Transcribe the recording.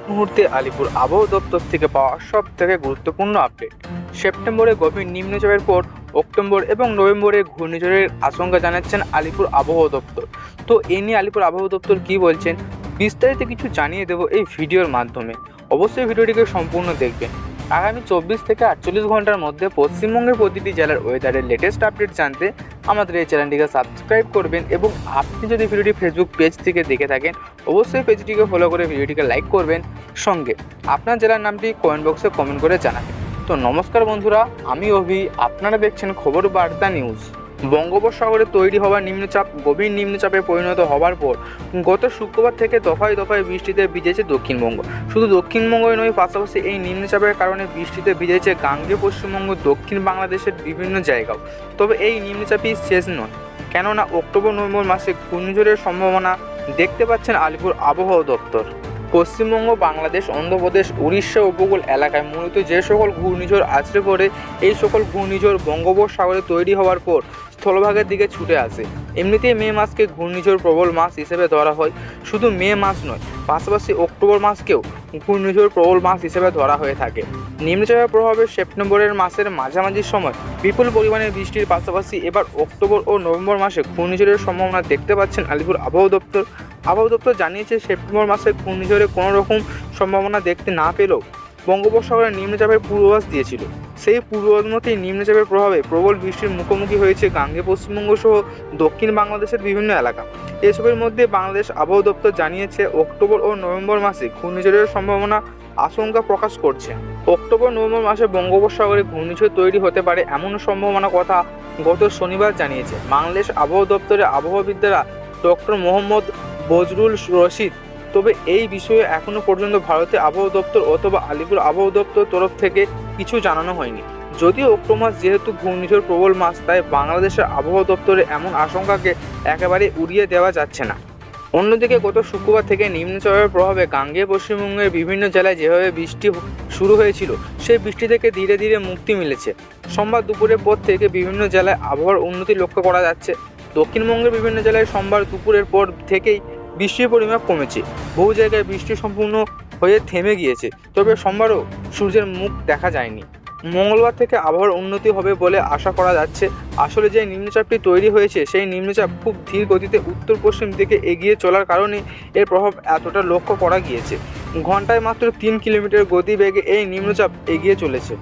মুহূর্তে আলিপুর আবহাওয়া দপ্তর থেকে পাওয়া সব থেকে গুরুত্বপূর্ণ আপডেট। সেপ্টেম্বরে গভীর নিম্নচাপের পর অক্টোবর এবং নভেম্বরে ঘূর্ণিঝড়ের আশঙ্কা জানাচ্ছেন আলিপুর আবহাওয়া দপ্তর। তো এ নিয়ে আলিপুর আবহাওয়া দপ্তর কী বলছেন বিস্তারিত কিছু জানিয়ে দেবো এই ভিডিওর মাধ্যমে। অবশ্যই ভিডিওটিকে সম্পূর্ণ দেখবেন। আগামী 24 থেকে 48 ঘন্টার মধ্যে পশ্চিমবঙ্গের প্রতিটি জেলার ওয়েদারের লেটেস্ট আপডেট জানতে আমাদের এই চ্যানেলটিকে সাবস্ক্রাইব করবেন, এবং আপনি যদি ভিডিওটি ফেসবুক পেজ থেকে দেখে থাকেন অবশ্যই পেজটিকে ফলো করে ভিডিওটিকে লাইক করবেন, সঙ্গে আপনার জেলার নামটি কমেন্ট বক্সে কমেন্ট করে জানাবেন। তো নমস্কার বন্ধুরা, আমি অভি, আপনারা দেখছেন খবর বার্তা নিউজ। বঙ্গোপসাগরে তৈরি হওয়া নিম্নচাপ গভীর নিম্নচাপে পরিণত হওয়ার পর গত শুক্রবার থেকে দফায় দফায় বৃষ্টিতে ভিজেছে দক্ষিণবঙ্গ। শুধু দক্ষিণবঙ্গই নয়, পাশাপাশি এই নিম্নচাপের কারণে বৃষ্টিতে ভিজেছে গাঙ্গেয় পশ্চিমবঙ্গ, দক্ষিণ বাংলাদেশের বিভিন্ন জায়গাও। তবে এই নিম্নচাপই শেষ নয়, কেননা অক্টোবর নভেম্বর মাসে ঘূর্ণিঝড়ের সম্ভাবনা দেখতে পাচ্ছেন আলিপুর আবহাওয়া দপ্তর। পশ্চিমবঙ্গ, বাংলাদেশ, অন্ধ্রপ্রদেশ, উড়িষ্যা উপকূল এলাকায় মূলত যে সকল ঘূর্ণিঝড় আছড়ে পড়ে, এই সকল ঘূর্ণিঝড় বঙ্গোপসাগরে তৈরি হওয়ার পর স্থলভাগের দিকে ছুটে আসে। এমনিতেই মে মাসকে ঘূর্ণিঝড় প্রবল মাস হিসেবে ধরা হয়। শুধু মে মাস নয়, পাশাপাশি অক্টোবর মাসকেও ঘূর্ণিঝড় প্রবল মাস হিসেবে ধরা হয়ে থাকে। নিম্নচাপের প্রভাবে সেপ্টেম্বরের মাসের মাঝামাঝি সময় বিপুল পরিমাণে বৃষ্টির পাশাপাশি এবার অক্টোবর ও নভেম্বর মাসে ঘূর্ণিঝড়ের সম্ভাবনা দেখতে পাচ্ছেন আলিপুর আবহাওয়া দপ্তর। আবহাওয়া দপ্তর জানিয়েছে সেপ্টেম্বর মাসে ঘূর্ণিঝড়ে কোনো রকম সম্ভাবনা দেখতে না পেলেও বঙ্গোপসাগরে নিম্নচাপের পূর্বাভাস দিয়েছিল। সেই পূর্বাভাস মতেই নিম্নচাপের প্রভাবে প্রবল বৃষ্টির মুখোমুখি হয়েছে গাঙ্গেয় পশ্চিমবঙ্গ সহ দক্ষিণ বাংলাদেশের বিভিন্ন এলাকা। এসবের মধ্যে বাংলাদেশ আবহাওয়া দপ্তর জানিয়েছে অক্টোবর ও নভেম্বর মাসে ঘূর্ণিঝড়ের সম্ভাবনা আশঙ্কা প্রকাশ করছে। অক্টোবর নভেম্বর মাসে বঙ্গোপসাগরে ঘূর্ণিঝড় তৈরি হতে পারে এমন সম্ভাবনা কথা গত শনিবার জানিয়েছে বাংলাদেশ আবহাওয়া দপ্তরের আবহাওয়াবিদরা ডক্টর মোহাম্মদ বজরুল রশিদ। তবে এই বিষয়ে এখনও পর্যন্ত ভারতের আবহাওয়া দপ্তর অথবা আলিপুর আবহাওয়া দপ্তর তরফ থেকে কিছু জানানো হয়নি। যদিও অক্টোবর মাস যেহেতু ঘূর্ণিঝড় প্রবল মাস, তাই বাংলাদেশের আবহাওয়া দপ্তরের এমন আশঙ্কাকে একেবারে উড়িয়ে দেওয়া যাচ্ছে না। অন্যদিকে গত শুক্রবার থেকে নিম্নচাপের প্রভাবে গাঙ্গেয় পশ্চিমবঙ্গের বিভিন্ন জেলায় যেভাবে বৃষ্টি শুরু হয়েছিল, সেই বৃষ্টি থেকে ধীরে ধীরে মুক্তি মিলেছে। সোমবার দুপুরের পর থেকে বিভিন্ন জেলায় আবহাওয়ার উন্নতি লক্ষ্য করা যাচ্ছে। দক্ষিণবঙ্গের বিভিন্ন জেলায় সোমবার দুপুরের পর থেকেই বৃষ্টির পরিমাণ কমেছে। বহু জায়গায় বৃষ্টি সম্পূর্ণ হয়ে থেমে গিয়েছে, তবে সোমবারও সূর্যের মুখ দেখা যায়নি। মঙ্গলবার থেকে আবহাওয়ার উন্নতি হবে বলে আশা করা যাচ্ছে। আসলে যে নিম্নচাপটি তৈরি হয়েছে, সেই নিম্নচাপ খুব ধীর গতিতে উত্তর পশ্চিম দিকে এগিয়ে চলার কারণে এর প্রভাব এতটা লক্ষ্য করা গিয়েছে। ঘন্টায় মাত্র 3 কিলোমিটার গতিবেগে এই নিম্নচাপ এগিয়ে চলেছে।